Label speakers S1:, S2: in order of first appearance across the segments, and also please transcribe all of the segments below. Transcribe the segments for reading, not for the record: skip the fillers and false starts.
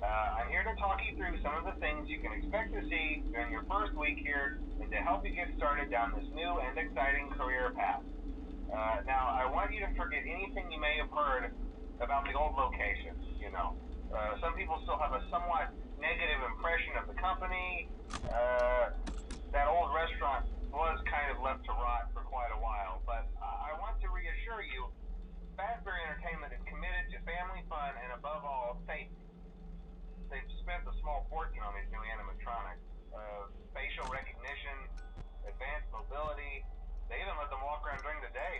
S1: I'm here to talk you through some of the things you can expect to see during your first week here and to help you get started down this new and exciting career path. Now, I want you to forget anything you may have heard about the old location, some people still have a somewhat negative impression of the company. That old restaurant was kind of left to rot for quite a while, but I want to reassure you, Fazbear Entertainment is committed to family fun and above all, safety. They've spent a small fortune on these new animatronics. Facial recognition, advanced mobility, they even let them walk around during the day.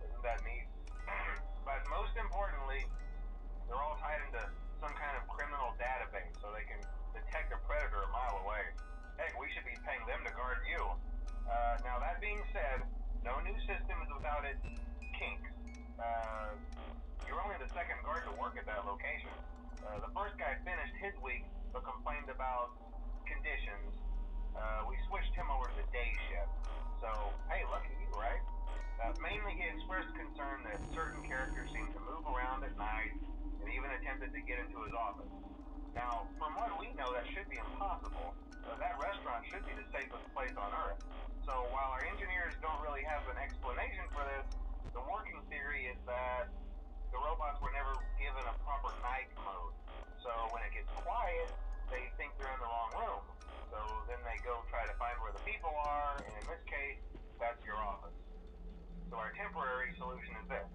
S1: Isn't that neat? But most importantly, they're all tied into some kind of criminal database so they can detect a predator a mile away. Heck, we should be paying them to guard you. Now that being said, no new system is without its kinks. You're only the second guard to work at that location. The first guy finished his week but complained about conditions. We switched him over to the day shift. So, hey, lucky you, right? Mainly he expressed concern that certain characters seemed to move around at night and even attempted to get into his office. Now, from what we know, that should be impossible. That restaurant should be the safest place on Earth. So while our engineers don't really have an explanation for this, the working theory is that the robots were never given a proper night mode. So when it gets quiet, they think they're in the wrong room. So then they go try to find where the people are, and in this case, that's your office. So our temporary solution is this.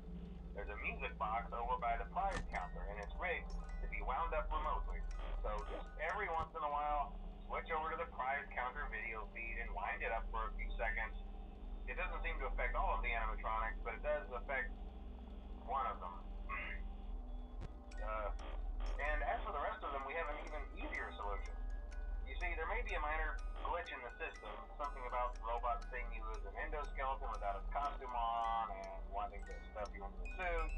S1: There's a music box over by the prize counter, and it's rigged to be wound up remotely. So just every once in a while, switch over to the prize counter video feed and wind it up for a few seconds. It doesn't seem to affect all of the animatronics, but it does affect one of them. And as for the rest of them, we have an even easier solution. You see, there may be a minor glitch in the system, something about the robot seeing you as an endoskeleton without its costume on and wanting to stuff you into a suit.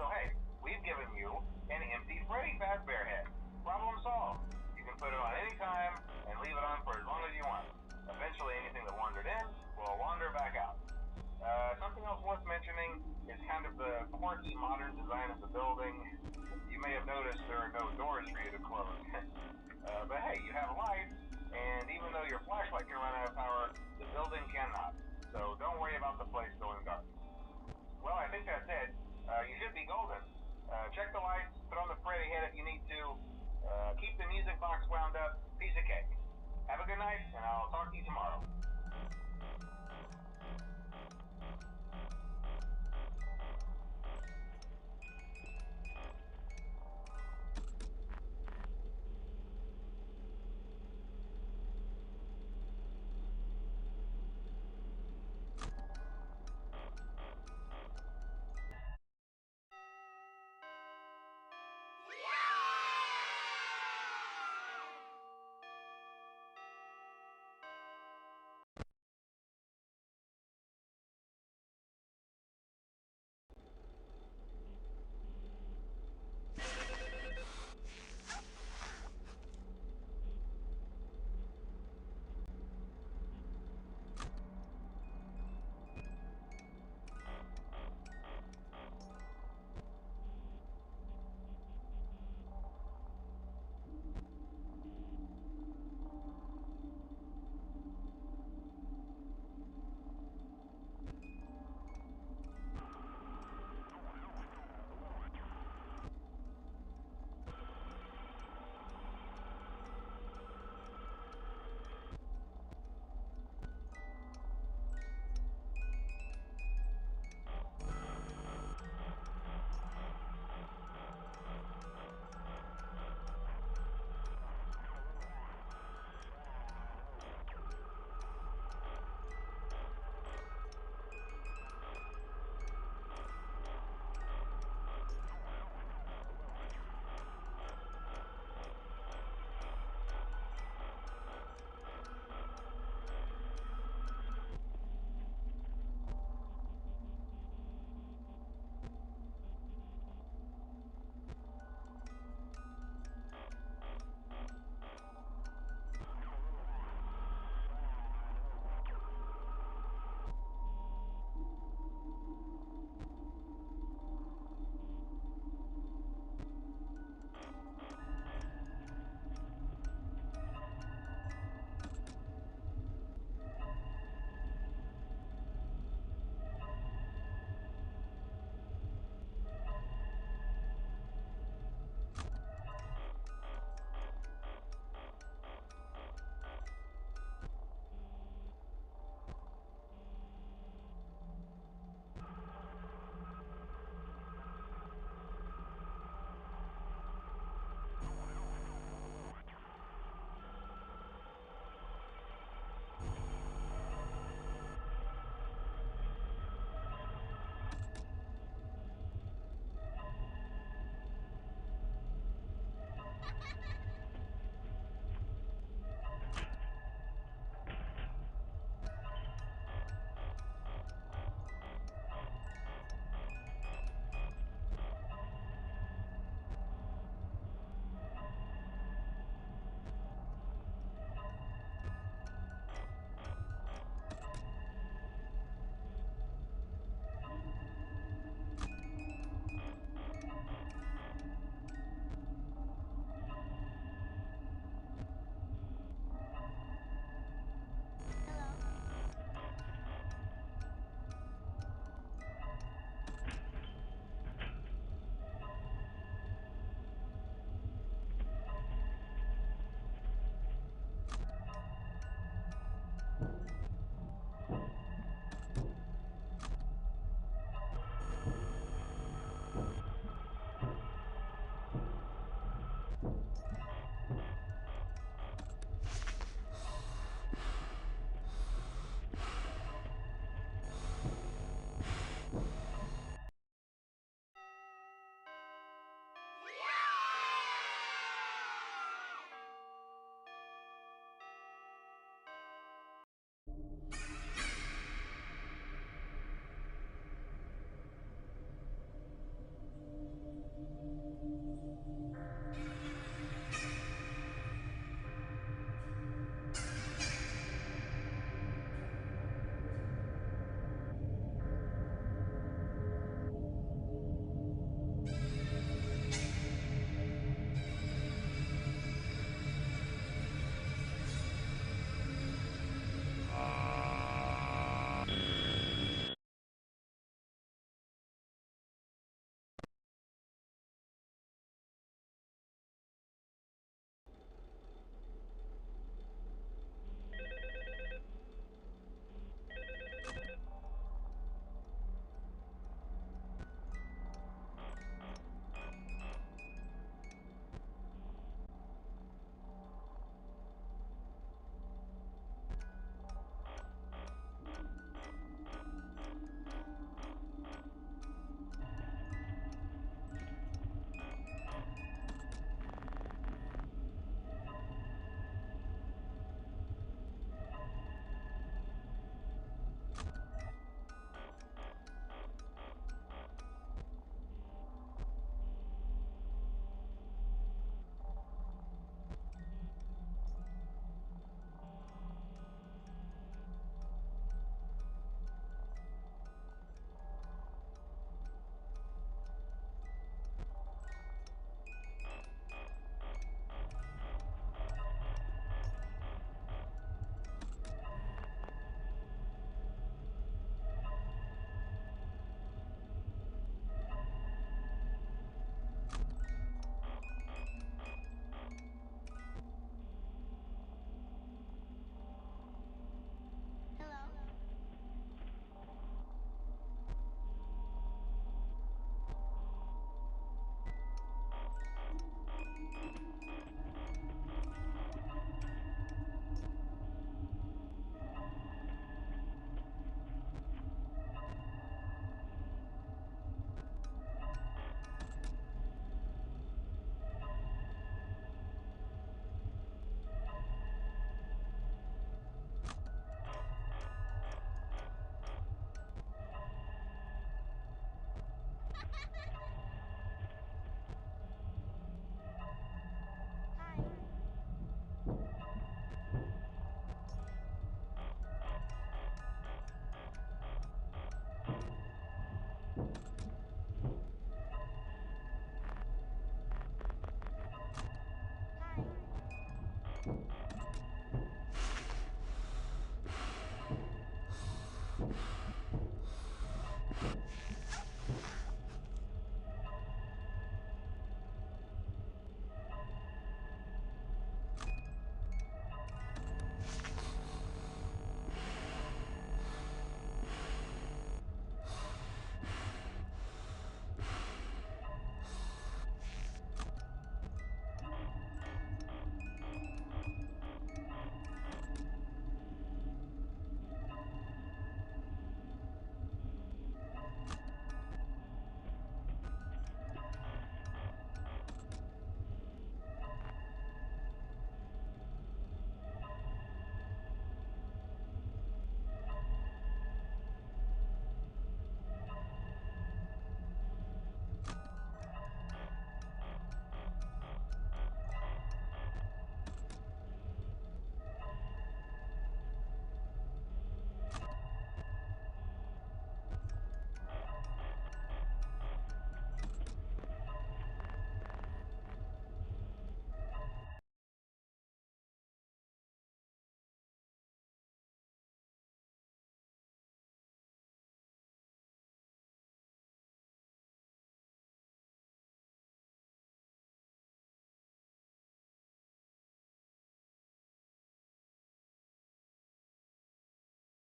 S1: So hey, we've given you an empty Freddy Fazbear head. Problem solved. You can put it on any time and leave it on for as long as you want. Eventually anything that wandered in will wander back out. Something else worth mentioning is kind of the quirky modern design of the building. You may have noticed there are no doors for you to close. But hey, you have lights, and even though your flashlight can run out of power, the building cannot. So don't worry about the place going dark. Well, I think that's it. You should be golden. Check the lights